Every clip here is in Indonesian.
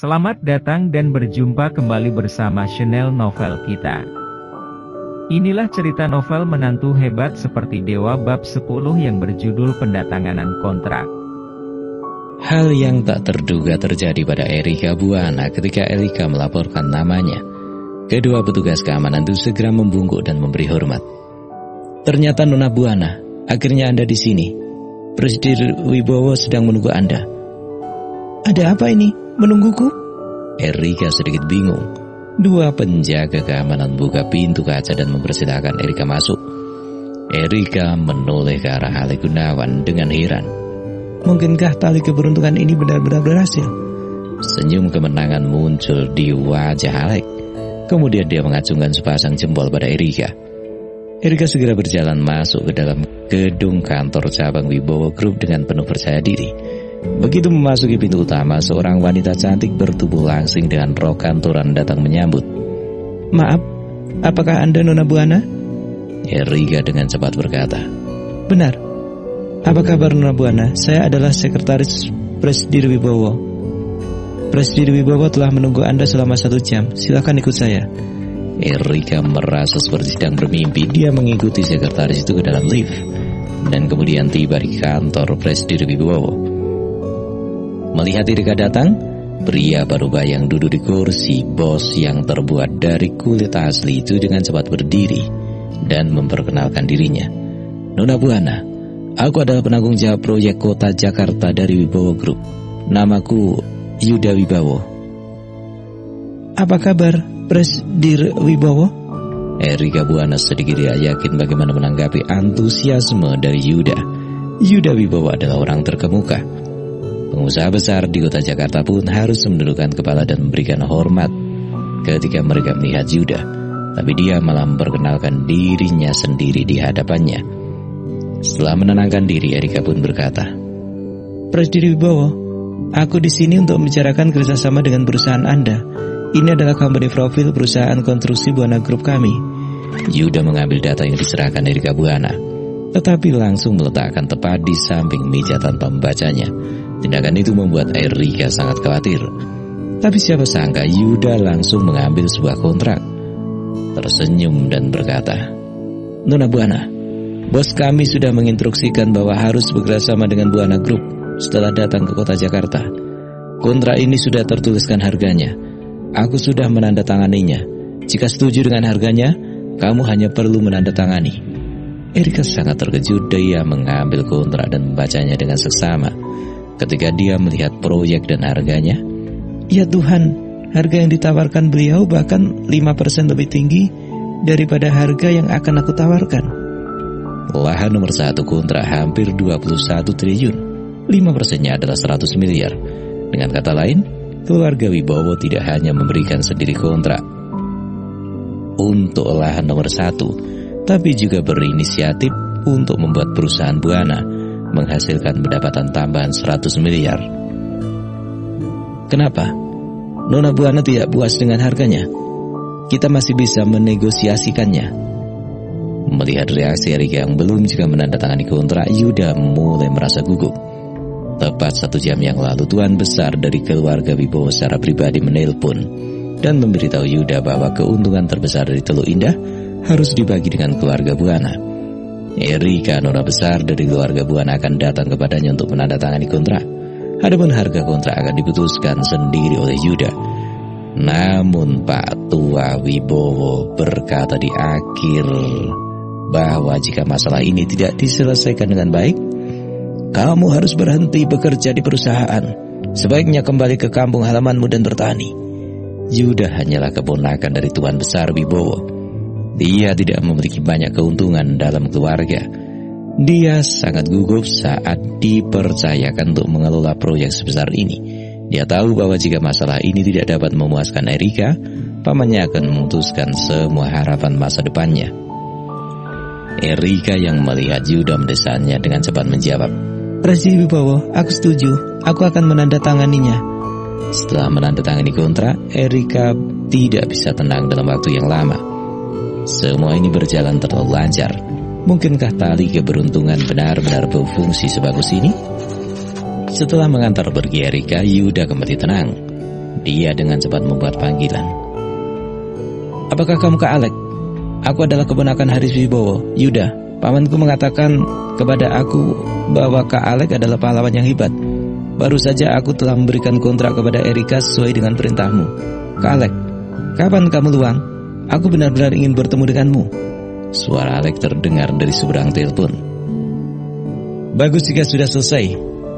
Selamat datang dan berjumpa kembali bersama channel novel kita. Inilah cerita novel menantu hebat seperti Dewa bab 10 yang berjudul Pendatanganan Kontrak. Hal yang tak terduga terjadi pada Erika Buana ketika Erika melaporkan namanya. Kedua petugas keamanan itu segera membungkuk dan memberi hormat. Ternyata Nona Buana, akhirnya Anda di sini. Presiden Wibowo sedang menunggu Anda. Ada apa ini? Menungguku? Erika sedikit bingung. Dua penjaga keamanan buka pintu kaca dan mempersilahkan Erika masuk. Erika menoleh ke arah Halek Gunawan dengan heran. Mungkinkah tali keberuntungan ini benar-benar berhasil? Senyum kemenangan muncul di wajah Halek. Kemudian dia mengacungkan sepasang jempol pada Erika. Erika segera berjalan masuk ke dalam gedung kantor cabang Wibowo Group dengan penuh percaya diri. Begitu memasuki pintu utama, seorang wanita cantik bertubuh langsing dengan rok kantoran datang menyambut. Maaf, apakah Anda Nona Buana? Erika dengan cepat berkata. Benar. Apa kabar Nona Buana? Saya adalah sekretaris Presiden Wibowo. Presiden Wibowo telah menunggu Anda selama 1 jam. Silakan ikut saya. Erika merasa seperti sedang bermimpi. Dia mengikuti sekretaris itu ke dalam lift dan kemudian tiba di kantor Presiden Wibowo. Melihat Erika datang, pria parubaya yang duduk di kursi bos yang terbuat dari kulit asli itu dengan cepat berdiri dan memperkenalkan dirinya. Nona Buana, aku adalah penanggung jawab proyek kota Jakarta dari Wibowo Group. Namaku Yuda Wibowo. Apa kabar Presiden Wibowo? Erika Buana sedikit tidak yakin bagaimana menanggapi antusiasme dari Yuda. Yuda Wibowo adalah orang terkemuka. Pengusaha besar di kota Jakarta pun harus menundukkan kepala dan memberikan hormat ketika mereka melihat Yuda. Tapi dia malah memperkenalkan dirinya sendiri di hadapannya. Setelah menenangkan diri, Erika pun berkata, Presiden Wibowo, aku di sini untuk membicarakan kerjasama dengan perusahaan Anda. Ini adalah company profil perusahaan konstruksi Buana Group kami. Yuda mengambil data yang diserahkan Erika Buana, tetapi langsung meletakkan tepat di samping meja tanpa membacanya. Tindakan itu membuat Erika sangat khawatir. Tapi siapa sangka Yuda langsung mengambil sebuah kontrak. Tersenyum dan berkata, Nona Buana, bos kami sudah menginstruksikan bahwa harus bekerjasama dengan Buana Group setelah datang ke kota Jakarta. Kontrak ini sudah tertuliskan harganya. Aku sudah menandatanganinya. Jika setuju dengan harganya, kamu hanya perlu menandatangani. Erika sangat terkejut. Dia mengambil kontrak dan membacanya dengan seksama. Ketika dia melihat proyek dan harganya, ya Tuhan, harga yang ditawarkan beliau bahkan 5% lebih tinggi daripada harga yang akan aku tawarkan. Lahan nomor 1 kontrak hampir 21 triliun. 5%-nya adalah 100 miliar. Dengan kata lain, keluarga Wibowo tidak hanya memberikan sendiri kontrak untuk lahan nomor 1, tapi juga berinisiatif untuk membuat perusahaan Buana menghasilkan pendapatan tambahan 100 miliar. Kenapa? Nona Buana tidak puas dengan harganya. Kita masih bisa menegosiasikannya. Melihat reaksi Erika yang belum juga menandatangani kontrak, Yuda mulai merasa gugup. Tepat 1 jam yang lalu, tuan besar dari keluarga Wibowo secara pribadi menelpon dan memberitahu Yuda bahwa keuntungan terbesar dari Teluk Indah harus dibagi dengan keluarga Buana. Erika, nona besar dari keluarga Buana, akan datang kepadanya untuk menandatangani kontrak. Adapun harga kontrak akan diputuskan sendiri oleh Yuda. Namun Pak Tua Wibowo berkata di akhir bahwa jika masalah ini tidak diselesaikan dengan baik, kamu harus berhenti bekerja di perusahaan. Sebaiknya kembali ke kampung halamanmu dan bertani. Yuda hanyalah keponakan dari tuan besar Wibowo. Dia tidak memiliki banyak keuntungan dalam keluarga. Dia sangat gugup saat dipercayakan untuk mengelola proyek sebesar ini. Dia tahu bahwa jika masalah ini tidak dapat memuaskan Erika, pamannya akan memutuskan semua harapan masa depannya. Erika yang melihat Yuda mendesanya dengan cepat menjawab, Presiden Wibowo, aku setuju. Aku akan menandatanganinya. Setelah menandatangani kontrak, Erika tidak bisa tenang dalam waktu yang lama. Semua ini berjalan terlalu lancar. Mungkinkah tali keberuntungan benar-benar berfungsi sebagus ini? Setelah mengantar pergi Erika, Yuda kembali tenang. Dia dengan cepat membuat panggilan. Apakah kamu Kak Alek? Aku adalah keponakan Haris Wibowo, Yuda. Pamanku mengatakan kepada aku bahwa Kak Alek adalah pahlawan yang hebat. Baru saja aku telah memberikan kontrak kepada Erika sesuai dengan perintahmu. Kak Alek, kapan kamu luang? Aku benar-benar ingin bertemu denganmu. Suara Alek terdengar dari seberang telepon. Bagus jika sudah selesai.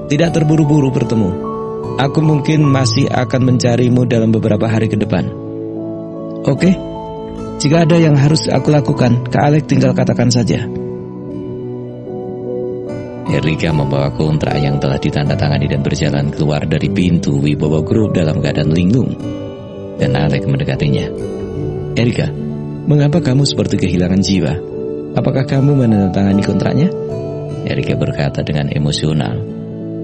Tidak terburu-buru bertemu. Aku mungkin masih akan mencarimu dalam beberapa hari ke depan. Oke? Jika ada yang harus aku lakukan, Kak Alek tinggal katakan saja. Erika membawa kontrak yang telah ditandatangani dan berjalan keluar dari pintu Wibowo Group dalam keadaan linglung. Dan Alek mendekatinya. Erika, mengapa kamu seperti kehilangan jiwa? Apakah kamu menandatangani kontraknya? Erika berkata dengan emosional.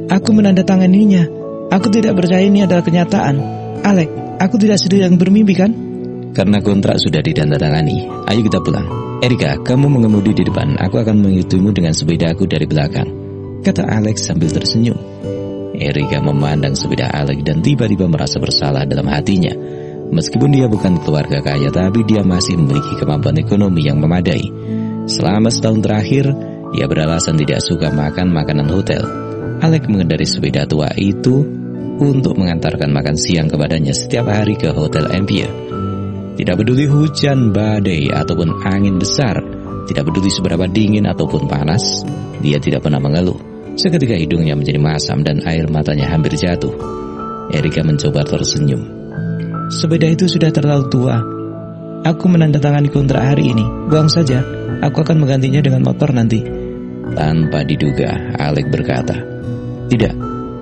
Aku menandatanganinya. Aku tidak percaya ini adalah kenyataan. Alek, aku tidak sedang bermimpi kan? Karena kontrak sudah ditandatangani, ayo kita pulang. Erika, kamu mengemudi di depan. Aku akan mengikutimu dengan sepedaku dari belakang, kata Alex sambil tersenyum. Erika memandang sepeda Alex dan tiba-tiba merasa bersalah dalam hatinya. Meskipun dia bukan keluarga kaya, tapi dia masih memiliki kemampuan ekonomi yang memadai. Selama setahun terakhir, dia beralasan tidak suka makan makanan hotel. Alex mengendarai sepeda tua itu untuk mengantarkan makan siang kepadanya setiap hari ke Hotel Empire. Tidak peduli hujan, badai, ataupun angin besar, tidak peduli seberapa dingin ataupun panas, dia tidak pernah mengeluh. Seketika hidungnya menjadi masam dan air matanya hampir jatuh. Erika mencoba tersenyum. Sepeda itu sudah terlalu tua. Aku menandatangani kontrak hari ini. Buang saja, aku akan menggantinya dengan motor nanti. Tanpa diduga, Alex berkata, tidak,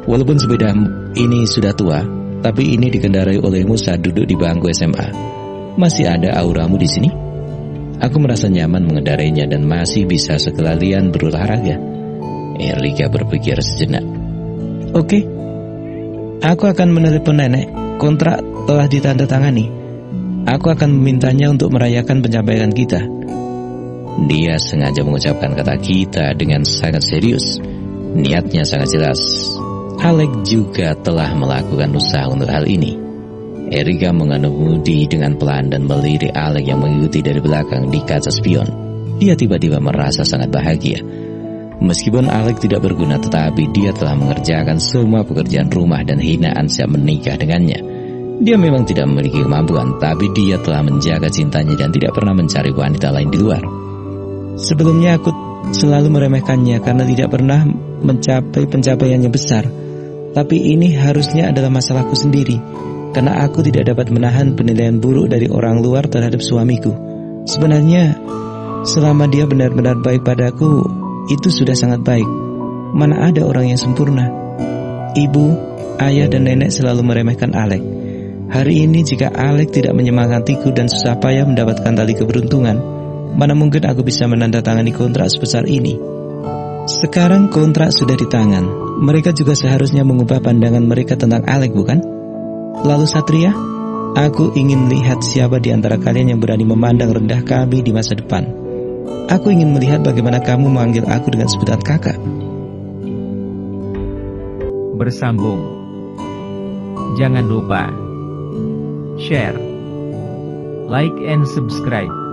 walaupun sepeda ini sudah tua, tapi ini dikendarai olehmu saat duduk di bangku SMA. Masih ada auramu di sini? Aku merasa nyaman mengendarainya dan masih bisa sekalian berolahraga. Erika berpikir sejenak. Oke, aku akan menelepon nenek. Kontrak telah ditandatangani. Aku akan memintanya untuk merayakan pencapaian kita. Dia sengaja mengucapkan kata kita dengan sangat serius. Niatnya sangat jelas. Alex juga telah melakukan usaha untuk hal ini. Erika mengemudi dengan pelan dan melirik Alex yang mengikuti dari belakang di kaca spion. Dia tiba-tiba merasa sangat bahagia. Meskipun Alex tidak berguna, tetapi dia telah mengerjakan semua pekerjaan rumah dan hinaan siap menikah dengannya. Dia memang tidak memiliki kemampuan, tapi dia telah menjaga cintanya dan tidak pernah mencari wanita lain di luar. Sebelumnya aku selalu meremehkannya karena tidak pernah mencapai pencapaiannya besar. Tapi ini harusnya adalah masalahku sendiri, karena aku tidak dapat menahan penilaian buruk dari orang luar terhadap suamiku. Sebenarnya, selama dia benar-benar baik padaku, itu sudah sangat baik. Mana ada orang yang sempurna. Ibu, ayah, dan nenek selalu meremehkan Alex. Hari ini jika Alex tidak menyemangatiku dan susah payah mendapatkan tali keberuntungan, mana mungkin aku bisa menandatangani kontrak sebesar ini. Sekarang kontrak sudah di tangan. Mereka juga seharusnya mengubah pandangan mereka tentang Alex, bukan? Lalu Satria, aku ingin lihat siapa di antara kalian yang berani memandang rendah kami di masa depan. Aku ingin melihat bagaimana kamu memanggil aku dengan sebutan kakak. Bersambung. Jangan lupa share, like and subscribe.